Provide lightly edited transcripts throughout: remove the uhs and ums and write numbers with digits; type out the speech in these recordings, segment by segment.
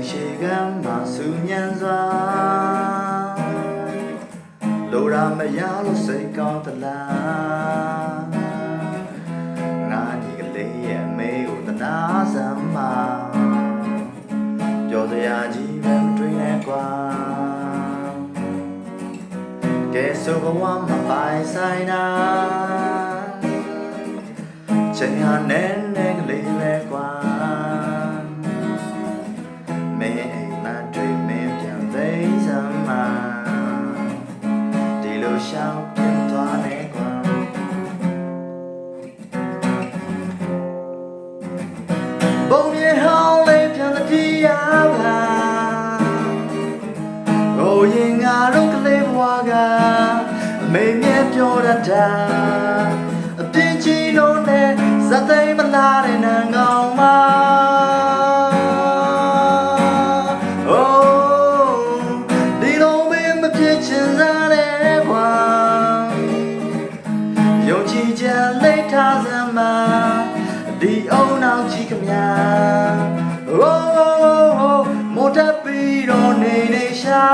ရှိကမ်းမှာစူညံစွာလိုရာမရလို့စိတ်ကောင်းသလားငါဒီကလေးရဲ့အမေကိုတနာစမ်းမှာပြောစရာကြီးပဲမတွေ့နဲ့ကွာကဲဆိုဘဝမှာပိုင်ဆိုင်တာချိန်ဟာနဲ့နဲ့ကလေးပဲကွာမင်းအိမ်မှာတွေ့မင်းပြန်သိစမ်းမှာဒီလိုရှောင်ပြန်သွားနေကွာဘုံမြေဟောင်းလေးပြန်သတိရပါဟိုရင်ငါတို့ကလေးဘဝကအမေမြဲပြောတတ်တာအပြင်းကြီးလုံးနဲ့ဇာသိမ်းမလာတဲ့နန်းကောင်းမှာဒီလိုမင်းမဖြစ်ချင်စားတဲ့ကွာယုံကြည်ချက်လက်ထားစမ်းမှာဒီအုံနောက်ကြီးခမညာမိုးတက်ပြီးတော့နေနေရှာ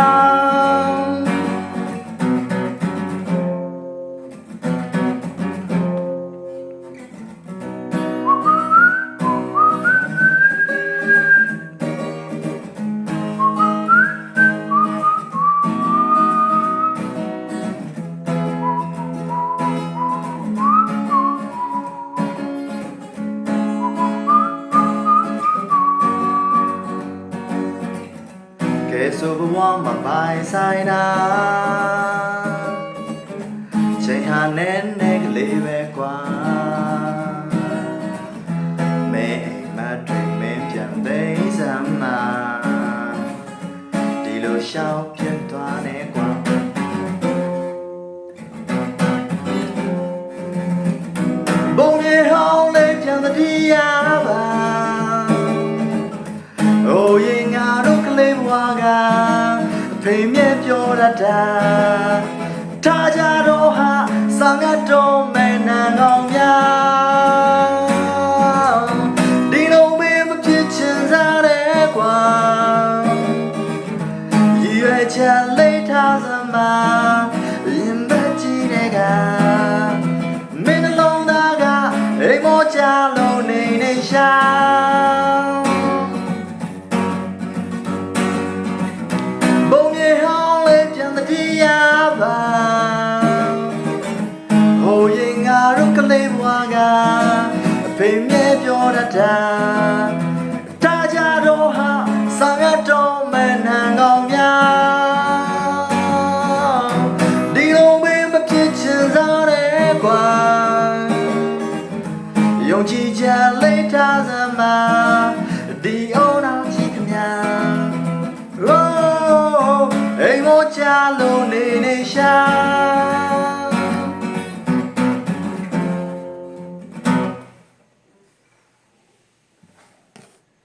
ဆိုဘဝမှာပိုင်ဆိုင်တာချိန်ဟာနဲ့နဲ့ကလေးပဲကွာမင်းအိမ်မှာတွေ့မင်းပြန်သိစမ်းမှာဒီလိုရှောင်ပြတ်သွားနေကွာဘုံမြေဟောင်းလေးပြန်သတိရပါဟိုရင်ငါတို့ကလေးဘဝကအဖေမြဲပြောတတ်တာထားကြတော့ဟာစာငတ်တော်မဲ့နန်းကောင်းများဒီလိုမင်းမဖြစ်ချင်စားတဲ့ကွာရည်ရွယ်ချက်လေးထားစမ်းမှာရင်ဘက်ကြီးတဲ့ကမင်းနှလုံးသားကအိမ်မောချလုံးနေနေရှာဟိုရင်ငါတို့ကလေးဘဝကအဖေမြဲပြောတတ်တာတာကြတော့ဟာစာငတ်တော်မဲ့နန်းကောင်းများဒီလိုမင်းမဖြစ်ချင်စားတဲ့ကွာယုံကြည်ချက်လေးထားစမ်းမှာဒီအုံနောက်ကြီးခမညာအိမ်မောချလို့နေနေရှာ